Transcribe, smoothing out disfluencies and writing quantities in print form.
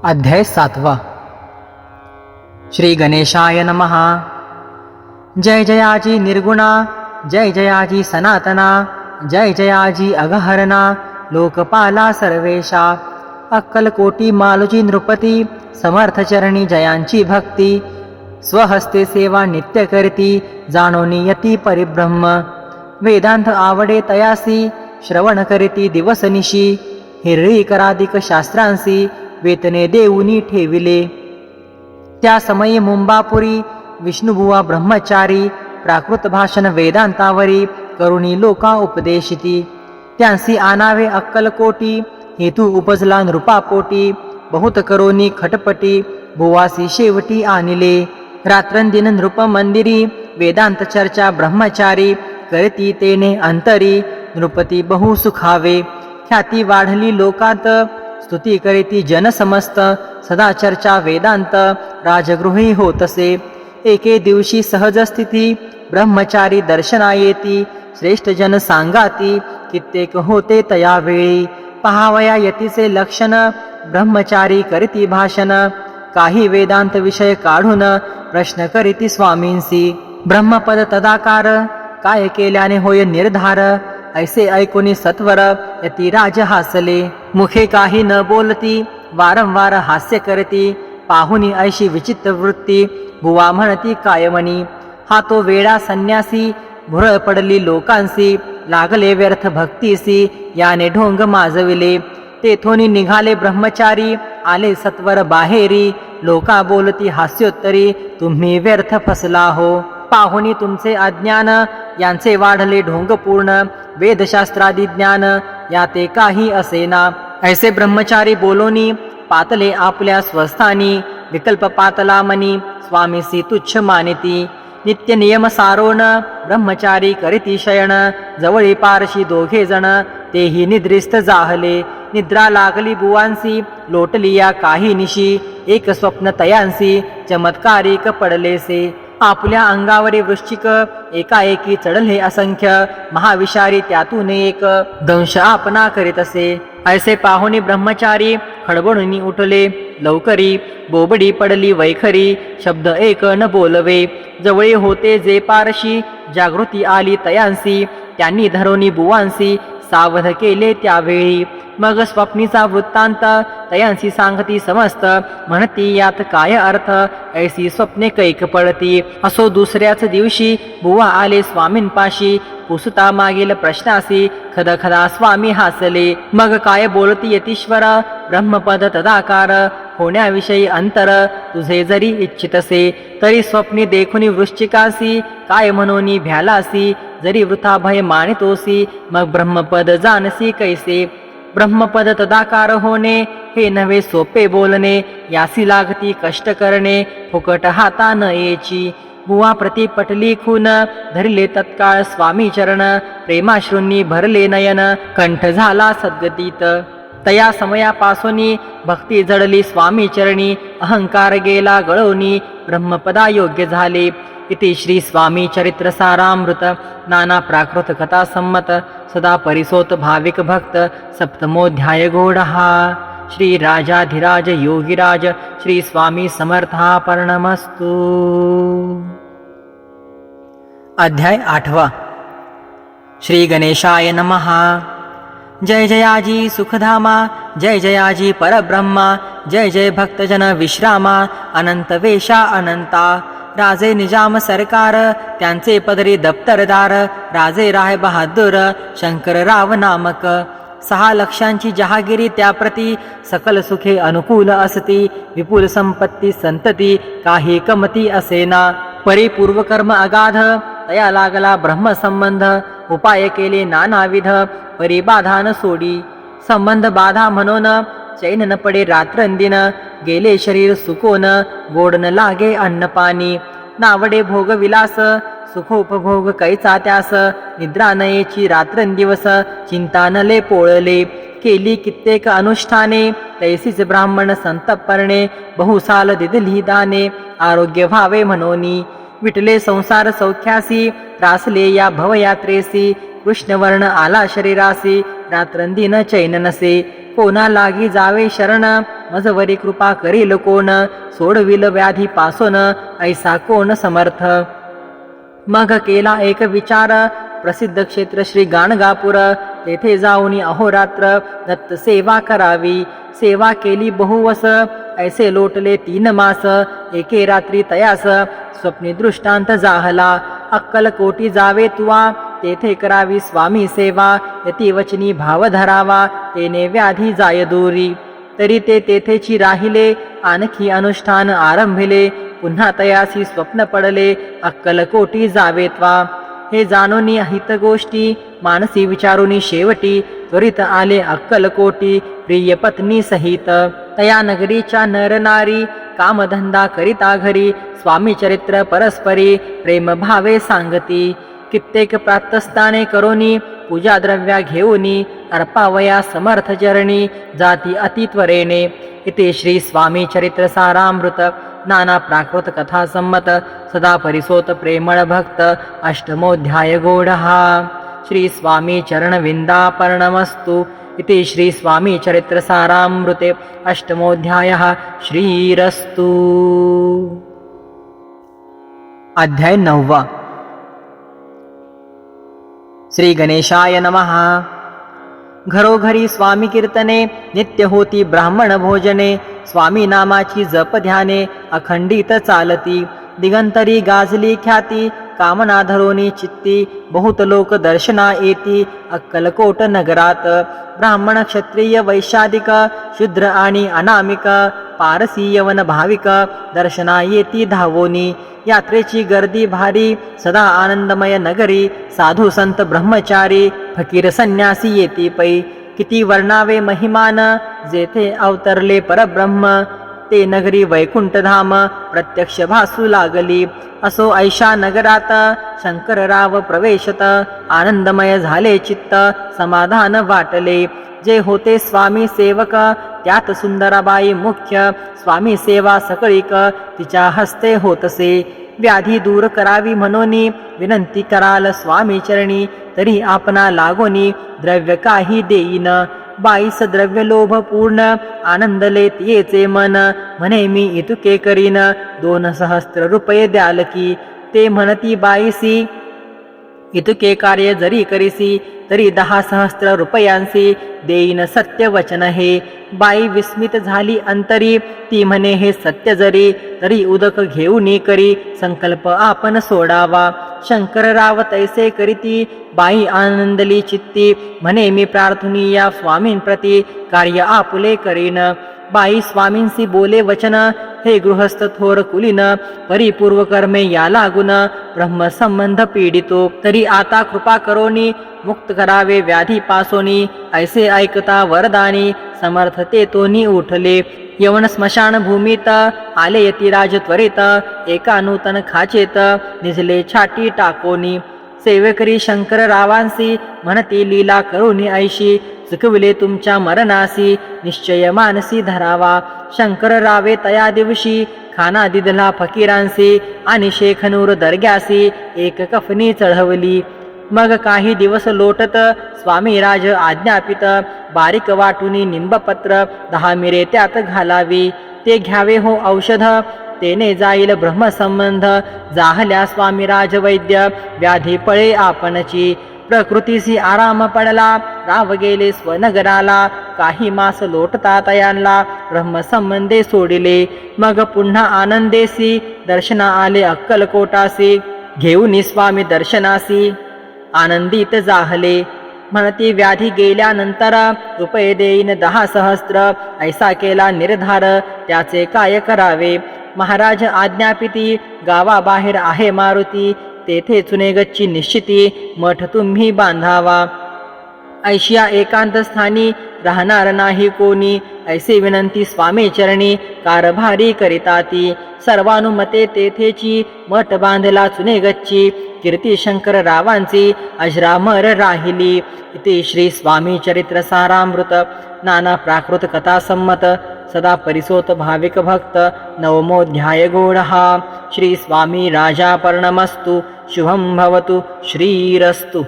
अध्याय 7 श्री गणेशाय नमः। जय जयाजी निर्गुणा, जय जयाजी सनातना, जय जयाजी अगहरणा, लोकपाला सर्वेशा। अक्कलकोटी मालुजी नृपती, समर्थ चरणी जयांची भक्ती। स्वहस्ते सेवा नित्य करती, जाणोनी यती परिब्रह्म। वेदांत आवडे तयासी, श्रवण करीती दिवसनिशी। हिरळी कराधिक शास्त्रांसी, वेतने देऊनी ठेविले। त्या समयी मुंबापुरी, विष्णुबुवा ब्रह्मचारी। प्राकृत भाषण वेदांतावरी, करुणी लोका उपदेशिती। त्यांसी आनावे अक्कलकोटी, हेतू उपजला नृपापोटी। बहुत करोनी खटपटी, बुवासी शेवटी आणिले। रात्रंदिन नृप मंदिरी, वेदांत चर्चा ब्रह्मचारी। करती तेने अंतरी, नृपती बहु सुखावे। ख्याती वाढली लोकांत, स्तुती करीती जन समस्त। सदा चर्चा वेदांत, राजगृही होतसे। एके दिवशी सहज स्थिती, ब्रह्मचारी दर्शना येती। श्रेष्ठ जन सांगाती, कित्येक होते तयावेळी। पहावया यतीचे लक्षण, ब्रह्मचारी करीती भाषण। काही वेदांत विषय काढून, प्रश्न करीती स्वामींसी। ब्रह्मपद तदाकार, काय केल्याने होय निर्धार। ऐसे ऐकुनी सत्वर, यती राज हासले। मुखे काही न बोलती, वारंवार हास्य करती। पाहुनी ऐशी विचित्र वृत्ती, बुवा म्हणती कायमनी। हा तो वेडा संन्यासी, भुरळ पडली लोकांसी। लागले व्यर्थ भक्तीसी, याने ढोंग माजविले। तेथोनी निघाले ब्रह्मचारी, आले सत्वर बाहेरी। लोका बोलती हास्योत्तरी, तुम्ही व्यर्थ फसला हो। पाहुनी तुमचे अज्ञान, यांचे वाढले ढोंग पूर्ण। वेदशास्त्रादी ज्ञान, याते काही असेना। ऐसे ब्रह्मचारी बोलोनी, पातले आपल्या स्वस्थानी। विकल्प पातला मनी, स्वामीसी तुच्छ मानिती। नित्य नियम सारोण, ब्रह्मचारी करीती शयन। जवळी पारशी दोघे जण, तेही निद्रिस्त जाहले। निद्रा लागली बुवांसी, लोटली या काही निशी। एक स्वप्न तयांसी, चमत्कारिक पडलेसे। आपल्या अंगावरी वृश्चिक, एकाएकी चढले असंख्य। महाविषारी त्यातून एक, दंश आपणा करीत असे। ऐसे पाहुणी ब्रह्मचारी, खडबडून उठले लवकरी। बोबडी पडली वैखरी, शब्द एक न बोलवे। जवळी होते जे पारशी, जागृती आली तयांसी। त्यांनी धरोनी बुवांसी, सावध केले त्यावेळी। मग स्वप्नीचा वृत्तांत, तयांसी सांगती समस्त। म्हणती यात काय अर्थ, ऐसी स्वप्ने कैक पडती। असो दुसऱ्याच दिवशी, बुवा आले स्वामींपाशी। पुसता मागील प्रश्नासी, खदखदा स्वामी हासले। मग काय बोलती यतीश्वर, ब्रह्मपद तदाकार। होण्याविषयी अंतर, तुझे जरी इच्छितसे। तरी स्वप्नी देखुनी वृश्चिकासी, काय म्हणून भ्यालासी। जरी वृथा भय मानितोसी, मग ब्रह्मपद जानसी कैसे। ब्रह्मपद तदाकार होणे, हे नव्हे सोपे बोलणे। यासी लागती कष्ट करणे, फुकट हाता न येची। बुवा प्रति पटली खून, धरले तत्काळ स्वामी चरण। प्रेमाश्रूंनी भरले नयन, कंठ झाला सद्गतीत। तया समयापासूनी, भक्ती जडली स्वामी चरणी। अहंकार गेला गळोनी, ब्रह्मपदा योग्य झाले। इति श्री स्वामी चरित्र सारामृत, नाना प्राकृत कथा संमत। सदा परिसोत भाविक भक्त, सप्तमोध्याय गौडहा। श्री राजाधिराज योगिराज, श्री स्वामी समर्थापर्णमस्तु। अध्याय 8 श्री गणेशाय नमः। जय जयाजी सुखधामा, जय जयाजी परब्रह्मा। जय जय भक्तजन विश्रामा, अनंत वेशा अनंता। राजे निजाम सरकार, त्यांचे पदरी दप्तरदार। राजे राय बहादूर, शंकरराव नामक। 6 लक्षांची जहागिरी त्याप्रती, सकल सुखे अनुकूल असती। विपुल संपत्ती संतती, काही कमती असेना। परिपूर्व कर्म अगाध, तया लागला ब्रह्मसंबंध। उपाय केले नानाविध, परिबाधान सोडी। संबंध बाधा म्हणून, चैन न पडे रात्रंदिन। गेले शरीर सुकोन, गोड न लागे अन्नपाणी। नावडे भोग विलास, सुखोपभोग कैचा त्यास। निद्रा नयेची रात्रंदिवस, चिंता नले पोळले। केली कित्येक अनुष्ठाने, तैसीच ब्राह्मण संतपर्णे। बहुसाल दिदली दाने, आरोग्य व्हावे म्हणोनी। विटले संसार सौख्यासी, त्रासले या भवयात्रेसी। कृष्णवर्ण आला शरीरासी, रात्रंदिन चैन नसे। कोणा लागी जावे शरण, मजवरी कृपा करील कोण, सोडविल व्याधी पासून ऐसा कोण समर्थ. मग केला एक विचार, प्रसिद्ध क्षेत्र श्री गाणगापूर, तेथे जाऊन अहोरात्र दत्त सेवा करावी. सेवा केली बहुवस, ऐसे लोटले 3 मास. एके रात्री तयास स्वप्नी दृष्टांत जाहला, अक्कलकोटी जावे तुवा, तेथे करावी स्वामी सेवा. यती वचनी भाव धरावा, तेने व्याधी जाय दूरी. तरी ते तेथेची राहिले, आणखी अनुष्ठान आरंभिले. पुन्हा तयासी स्वप्न पडले, अक्कलकोटी जावेत्वा. हे जाणूनी हित गोष्टी, मानसी विचारुनी शेवटी. त्वरित आले अक्कलकोटी, प्रिय पत्नी सहित. तया नगरीच्या नरनारी, कामधंदा करिता घरी. स्वामी चरित्र परस्परी, प्रेम भावे सांगती. कित्येक प्रातस्ताने करोनी, पूजा द्रव्या घेऊनी. अर्पावया समर्थ चरणी, जाती अतित्वरेने. इथे श्री स्वामी चरित्र सारामृत नाना प्राकृत कथा संमत. सदा परिसोत प्रेमळ भक्त, अष्टमोध्याय गोडहा. श्री स्वामी चरणविंदापर्णमस्तु. इति श्री स्वामी चरित्र सारामृते अष्टमोध्यायः श्रीरस्तु. अध्याय 9. श्री गणेशाय नमः. घरोघरी स्वामी कीर्तने, नित्य होती ब्राह्मण भोजने. स्वामी नामाची जप ध्याने, अखंडित चालती. दिगंतरी गाजली ख्याती, कामना धरोनी चित्ती. बहुत लोक दर्शना येती, अक्कलकोट नगरात. ब्राह्मण क्षत्रिय वैशादिक, शूद्र आणि अनामिक. पारसी यवन भाविक, दर्शना येती धावोनी. यात्रेची गर्दी भारी, सदा आनंदमय नगरी. साधू संत ब्रह्मचारी, फकीर संन्यासी येती पै. किती वर्णावे महिमान, जेथे अवतरले परब्रह्म. ते नगरी वैकुंठधाम, प्रत्यक्ष भासू लागली. असो ऐशा नगरात, शंकरराव प्रवेशत. आनंदमय झाले चित्त, समाधान वाटले. जे होते स्वामी सेवक, त्यात सुंदराबाई मुख्य. स्वामी सेवा सकळीक, तिच्या हस्ते होतसे. व्याधी दूर करावी म्हणोनी, विनंती कराल स्वामी चरणी. तरी आपणा लागोनी, द्रव्य काही देईन. बाईस द्रव्य लोभ पूर्ण, आनंदले तियेचे मन. म्हणे मी इतुके करीन, 2 सहस्त्र रुपये द्याल की. ते म्हणती बाईसी, इतुके कार्य जरी करीसी, तरी 10 सहस्त्र रुपयांसी देईन सत्य वचन हे. बाई विस्मित झाली अंतरी, ती म्हणे हे सत्य जरी. तरी उदक घेऊन करी, संकल्प आपण सोडावा. शंकरराव तैसे करीती, बाई आनंदली चित्ती. म्हणे मी प्रार्थनी या स्वामींप्रती, कार्य आपुले करीन. बाई स्वामींसी बोले वचन, हे गृहस्थ थोर कुलीन. परिपूर्व कर्मे या लागून, ब्रह्मसंबंध पीडितो. तरी आता कृपा करोनी, मुक्त करावे व्याधी पासोनी. ऐसे ऐकता वरदानी, समर्थ ते तोनी उठले. यवन स्मशान भूमीत, आले यतिराज त्वरित. एका नूतन खाचेत, निजले छाटी टाकोनी. सेवकरी शंकररावांसी, म्हणती लीला करुनी ऐशी. चुकविले तुमच्या मरणासी, निश्चय मानसी धरावा. शंकररावे तया दिवशी, खाना दिदला फकीरांसी. आणि शेखनूर दर्ग्यासी, एक कफनी चढवली. मग काही दिवस लोटत, स्वामी राज आज्ञापित. बारीक वाटुनी निंबपत्र, 10 मिरे त्यात घालावी. ते घ्यावे हो औषध, तेने जाईल ब्रह्मसंबंध. जाहल्या स्वामी राज वैद्य, व्याधी पळे आपणची. प्रकृतीसी आराम पडला, राव गेले स्वनगराला. काही मास लोटता तयांना, ब्रह्मसंबंधे सोडिले. मग पुन्हा आनंदेसी, दर्शना आले अक्कलकोटासी. घेऊनी स्वामी दर्शनासी, आनंदित जाहले. म्हणती व्याधी गेल्यानंतर, रुपये देईन 10 सहस्त्र. ऐसा केला निर्धार, त्याचे काय करावे. महाराज आज्ञापिती, गावाबाहेर आहे मारुती. तेथे चुनेगच्ची निश्चिती, मठ तुम्ही बांधावा. ऐशिया एकांत स्थानी, राहणार नाही कोणी. ऐसे विनंती स्वामी चरणी, कारभारी करिताती. सर्वानुमते तेथेची, मठ बांधला चुनेगच्ची. कीर्ती शंकर रावांची, अजरामर राहिली. इति श्री स्वामी चरित्र सारामृत नाना प्राकृत कथा संमत. सदा परिसोत भाविक भक्त, 9मोऽध्याय गोडहा. श्री स्वामी राजापर्णमस्तु. शुभं भवतु. श्रीरस्तु.